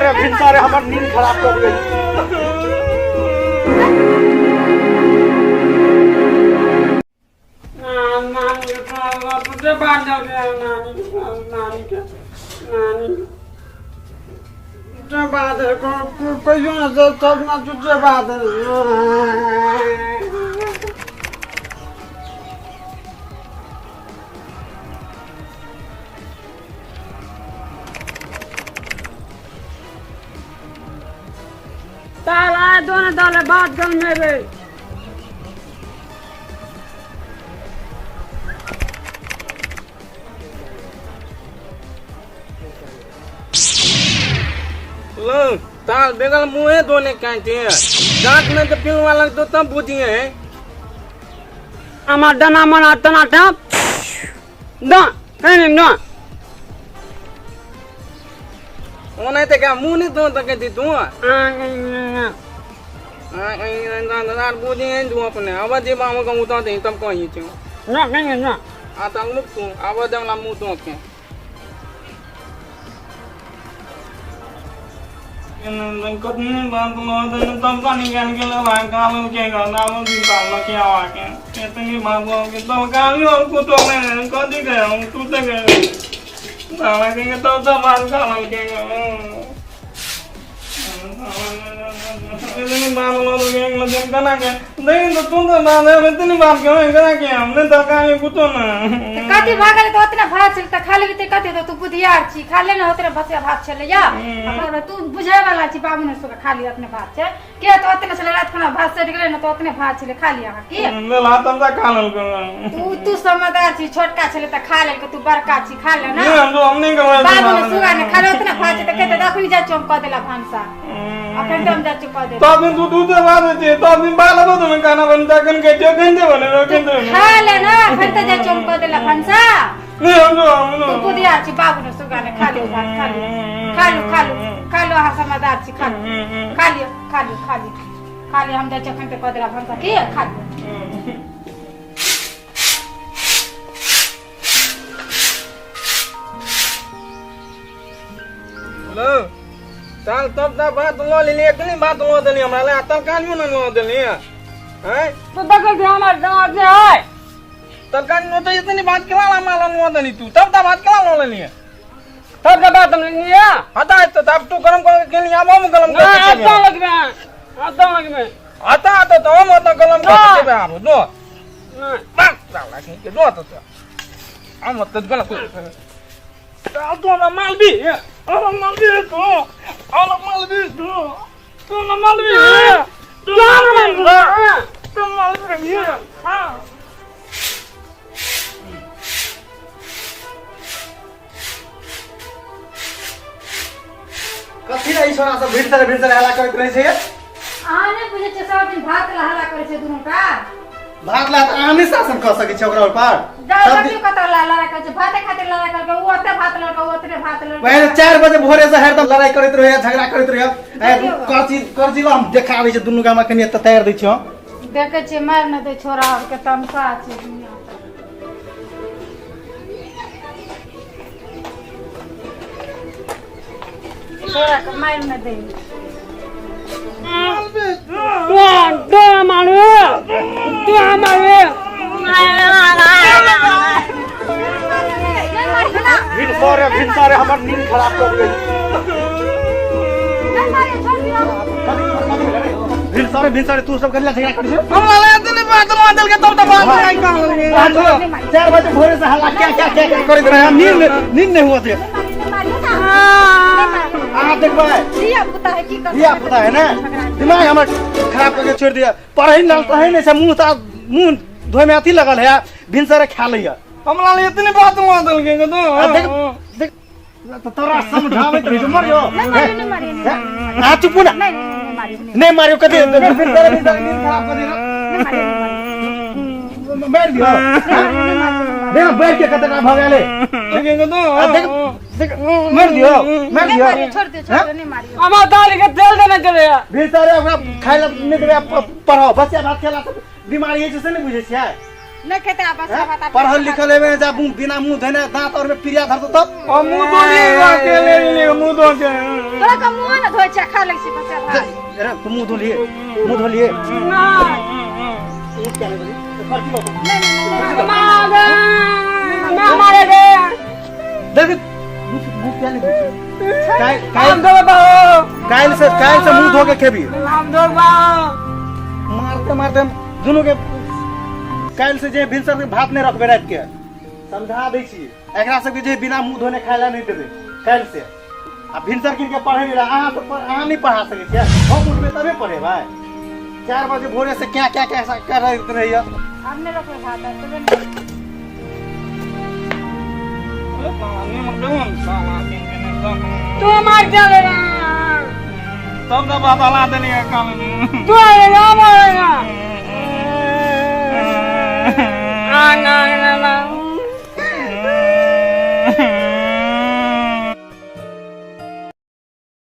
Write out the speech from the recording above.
सारे भिन सारे हमर नींद खराब कर गई। तुझे बात हो गया नानी के तुझे बात है कोई ना सब ना तुझे बात है। ताला दोनों ताले बात कर मेरे लो ताल बेगल मुँह धोने कहते हैं दांत में तो पिल वाला तो तब बुद्धि है हमारा डना मना तना टप ना कहीं ना वो नहीं तो क्या मुँह नहीं धो सके थी तू बुद्धि है तू अपने अब जी बाबू का उतार दे तब कहीं थी ना कहीं ना आता लुक तू अब दंगला मुँह धो के कितनी बात लो तब का निकाल के लो भाई काम के करना वो भी काम किया हुआ के कितनी बात लो के तब काम ही हमको तो मैं कभी गया हूँ तू तो गया साला के तब बात काम के इतनी बात लो तो के लगन करना के नहीं तो तुम तो बात है इतनी बात क्यों करा के हमने तो काम कुछ ना कति भागले तो उतना भात छल त खाले बिते कति तो तू बुधियार छी खाले न उतना बसिया भात छले या हमरा तू बुझाय वाला छी बाबू ने सो खाली अपने भात छे के तो उतना छले रात खाना भात से निकले न तो उतने भात छले खाली आ के ले ला तब का खा लेल तू समझदार छी छोटका छले त खा ले के तू बड़का छी खा ले ना हम नहीं करवा बाबू ने सुगा ने खाले उतना भात छे त के दखनी जा चम क देला भांसा अपन दम जा चुका दे तब तू दूध बात है तब बाला तो तुम्हें खाना बनता कन के जो कहते बोले कहते खा ले ना फिर त जा चम क देला भांसा नहीं हम तू बुधियार छी बाबू ने सुगा ने खा ले भात खा लो हा समझदार छी खा लियो हम जा चखन पे क देला भांसा के खा लियो हेलो ताल तब दा बात लो ले लिए कितनी बात लो देली हमरा ले तल कानियो न लो देली हैं तो दखल दे हमार दांत से है तल कानियो तो इतनी बात केला माला लो देली तू तब दा बात केला लो लेली है तब का बात नहीं है आता है तो तब तू गरम कर के लिए हम गरम कर के आता लग में आता तो हम तो गरम कर के बे हम दो बात साला के दो तो हम तो गलत ताल तो ना माल भी है और माल भी है तो हां कथी रे ईश्वर सब भिन सारे हल्ला करत रहे छे आने बुझे छ सब दिन भात हल्ला करे छे दुनु का भात ला त आने शासन कर सके छ ओकरा पर सब दिन कत लड़ा करे छे भाते खातिर लड़ा करके वो ओते भात लड़का ओतरे भात लड़का पहले 4 बजे भोरे से हरदम लड़ाई करत रहे झगड़ा करत रहे करजी लो हम देखाबै छै दुनु गामा कनी त तैयार दै छियो देखे छे मार न दे छोरा के तमसा छे दुनिया छोरा के मार न दे दो मारू भिन सारे हमर नींद खराब कर गई। भिन सारे तू सब करिया झगड़ा करिस हम ला इतनी बात लो दल के तब बात नहीं काम 4 बजे भोरे से हल्ला क्या करत रहे हम नींद नहीं हुआ थे देख भाई दिया पता है ना दिमाग हमर खराब करके छोड़ दिया पढ़ाई ना पढ़ाई नहीं से मुंह धोए में अथी लगल है भिन सारे खा लिया हम ला इतनी बात लो दल के तो देख तो तोरा समझावे तो मर जो आ चुप ना नहीं मारियो कदे फिर तेरे भी नींद खराब कर दियो बैठ दियो देख बैठ के कतना भगाले देखेंगे तो देख मार दियो छोड़ दे नहीं मारियो अब दाल के तेल देना चले भीतर ओकरा खाइला नहीं देबे पढ़ाओ बच्चा भात खेला तो बीमारी है जैसे नहीं बुझे छियै नहीं खेते आप बस बात आप पढ़ल लिखल है जा बिना मुंह धोने दांत और में प्रिया धर तब और मुंह धो लिए अकेले लिए मुंह धो के तोरा का मुंह न धोइ छै खा लै छी बच्चा भात अरे तू मुंह धो लिए मुंह धो लिए मारे दे देख मुंह क्या ले हम दो बाबू काल से मुंह धो के खेबी हम दो बाबू मारते मारते दोनों के काल से जे भिनसर के भात नहीं रखबे रात के समझा दै छी एकरा सब के जे बिना मुंह धोने खाइला नहीं देबे काल से आ भिनसर किन के पढ़े ला अहाँ नहीं पढ़ा सके क्या हम उठबे तबे पढ़े भाई 4 बजे भोरे से क्या क्या क्या कर रही है हमने रखले भात तबे तू मार चले ना तब तो बात हला देनी है काम तू ना मारेगा आंगा